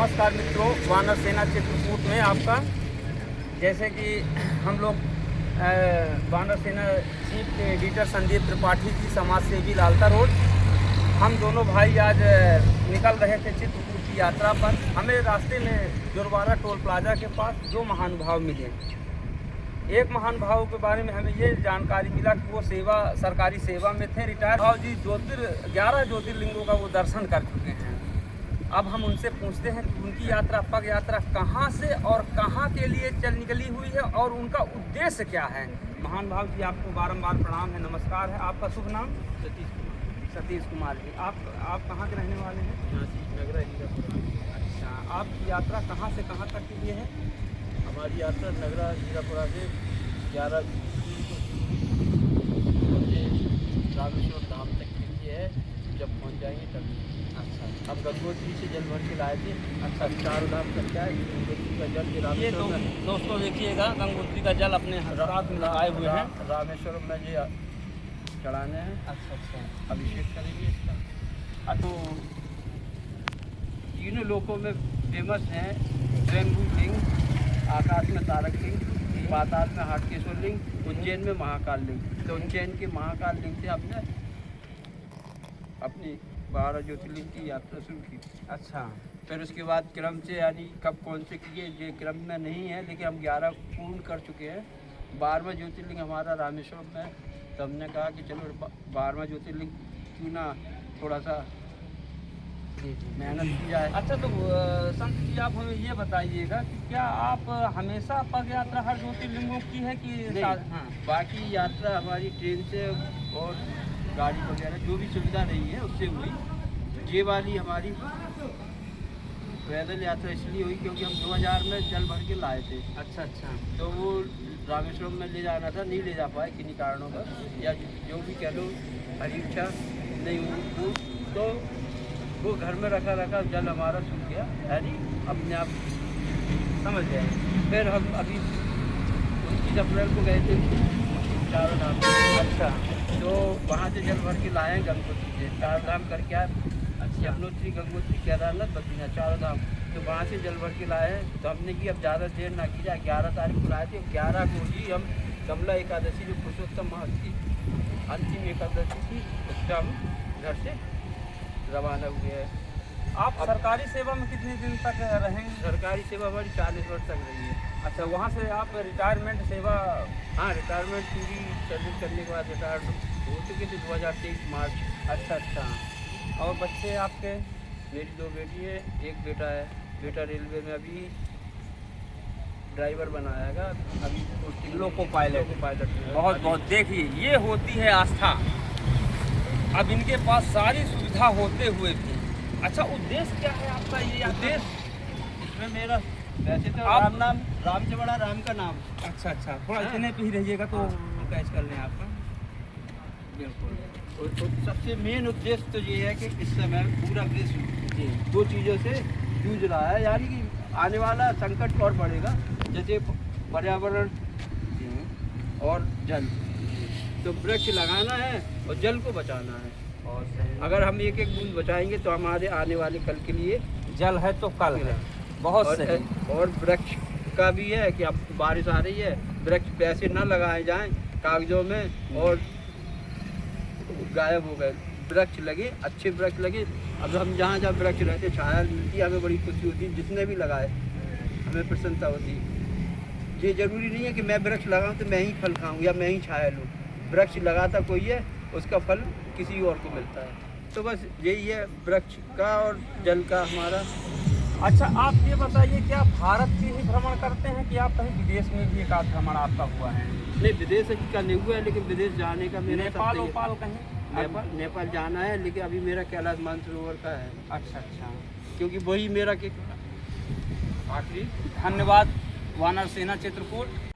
नमस्कार मित्रों, वानर सेना चित्रकूट में आपका। जैसे कि हम लोग वानर सेना चीफ के एडिटर संदीप त्रिपाठी जी, समाज सेवी लालता रोड, हम दोनों भाई आज निकल रहे थे चित्रकूट की यात्रा पर। हमें रास्ते में जोरवाड़ा टोल प्लाजा के पास दो महानुभाव मिले। एक महानुभाव के बारे में हमें ये जानकारी मिला कि वो सरकारी सेवा में थे। रिटायर भाव जी 11 ज्योतिर्लिंगों का वो दर्शन कर चुके हैं। अब हम उनसे पूछते हैं कि उनकी यात्रा, पग यात्रा कहाँ से और कहाँ के लिए निकली हुई है और उनका उद्देश्य क्या है। महान भाव जी, आपको बारंबार प्रणाम है, नमस्कार है। आपका शुभ नाम? सतीश कुमार जी। आप कहाँ के रहने वाले हैं? नगरा हीरापुरा। अच्छा, आपकी यात्रा कहाँ से कहाँ तक के लिए है? हमारी यात्रा नगरा हीरापुरा से 11 रामेश्वर धाम तक के लिए है। जब पहुंच जाएंगे तब। अच्छा, हम गंगोत्री से जल भर के लाए थे। अच्छा, अभी 4 धाम करके आए। गंगोत्री का जल ये रामेश्वर में, दोस्तों देखिएगा, गंगोत्री का जल अपने हाथ में लगाए हुए हैं। रामेश्वरम में ये चढ़ाने हैं। अच्छा अच्छा, अभिषेक करेंगे इसका। तो तीनों लोकों में फेमस हैं स्वयंभू लिंग, आकाश में तारक लिंग, पाताल में हाटकेश्वर लिंग, उज्जैन में महाकाल लिंग। तो उज्जैन के महाकाल लिंग से हमने अपनी 12 ज्योतिर्लिंग की यात्रा शुरू की। अच्छा, फिर उसके बाद क्रम से, यानी कब कौन से किए ये क्रम में नहीं है, लेकिन हम 11 पूर्ण कर चुके हैं। 12वां ज्योतिर्लिंग हमारा रामेश्वरम में। तो हमने कहा कि चलो 12वां ज्योतिर्लिंग क्यों ना थोड़ा सा मेहनत की जाए। अच्छा, तो संत जी, आप हमें ये बताइएगा कि क्या आप हमेशा पग यात्रा हर ज्योतिर्लिंगों की है कि नहीं, हाँ। बाकी यात्रा हमारी ट्रेन से और गाड़ी वगैरह जो भी सुविधा नहीं है उससे हुई। ये वाली हमारी पैदल यात्रा इसलिए हुई क्योंकि हम 2000 में जल भर के लाए थे। अच्छा अच्छा, तो वो रामेश्वरम में ले जाना था, नहीं ले जा पाए किन्हीं कारणों पर, या जो भी कह लो हरी इच्छा नहीं हुई। तो वो घर में रखा जल हमारा सूख गया, यानी अपने आप समझ गए। फिर हम अभी 29 अप्रैल को गए थे चारों धाम। अच्छा, तो वहाँ से जल भर के लाए हैं गंगोत्री से, 4 धाम करके आए। यमुनोत्री, गंगोत्री, केदारनाथ, बद्रीनाथ, 4 धाम। तो वहाँ से जल भर के लाए हैं। तो हमने की अब ज़्यादा देर ना की जाए। 11 तारीख को लाए थे। 11 को ही हम कमला एकादशी, जो पुरुषोत्तम मास की अंतिम एकादशी थी, उसका हम घर से रवाना हुए हैं। आप सरकारी सेवा में कितने दिन तक रहेंगे? सरकारी सेवा हमारी 40 वर्ष तक रही है। अच्छा, वहाँ से आप रिटायरमेंट सेवा? हाँ, रिटायरमेंट पूरी सर्विस करने के बाद रिटायर हो चुके थे 2023 मार्च। अच्छा अच्छा, और बच्चे आपके? मेरी 2 बेटी है, 1 बेटा है। बेटा रेलवे में अभी ड्राइवर बनाएगा, अभी लोको पायलट। में। बहुत बहुत, देखिए ये होती है आस्था। अब इनके पास सारी सुविधा होते हुए भी। अच्छा, उद्देश्य क्या है आपका? ये उद्देश्य इसमें मेरा वैसे तो आप- राम से बड़ा राम का नाम। अच्छा अच्छा, थोड़ा हाँ। इतने पे ही रहिएगा तो हाँ। कैच कर लें आपका। बिल्कुल और सबसे मेन उद्देश्य तो ये है कि इस समय पूरा विश्व जी। 2 चीज़ों से जूझ रहा है, यानी कि आने वाला संकट और बढ़ेगा, जैसे पर्यावरण और जल। तो वृक्ष लगाना है और जल को बचाना है। और सही। अगर हम एक एक बूंद बचाएंगे तो हमारे आने वाले कल के लिए जल है तो कल है। बहुत और, सही। और वृक्ष का भी है कि अब बारिश आ रही है, वृक्ष पैसे न लगाए जाएं कागजों में और गायब हो गए। वृक्ष लगे, अच्छे वृक्ष लगे। अब हम जहाँ जहाँ वृक्ष रहते, छाया मिलती है, हमें बड़ी खुशी होती है। जितने भी लगाए हमें प्रसन्नता होती है। ये जरूरी नहीं है कि मैं वृक्ष लगाऊं तो मैं ही फल खाऊं या मैं ही छाया लूँ। वृक्ष लगाता कोई है, उसका फल किसी और को मिलता है। तो बस यही है वृक्ष का और जल का हमारा। अच्छा, आप ये बताइए, क्या आप भारत के ही भ्रमण करते हैं कि आप कहीं विदेश में भी एक आध भ्रमण आपका हुआ है? नहीं, विदेश का नहीं हुआ है, लेकिन विदेश जाने का मेरा नेपाल सपना वोपाल कहीं? है। नेपाल जाना है, लेकिन अभी मेरा कैलाश मानसरोवर का है, अच्छा अच्छा, क्योंकि वही मेरा आखिरी। धन्यवाद वानर सेना चित्रकूट।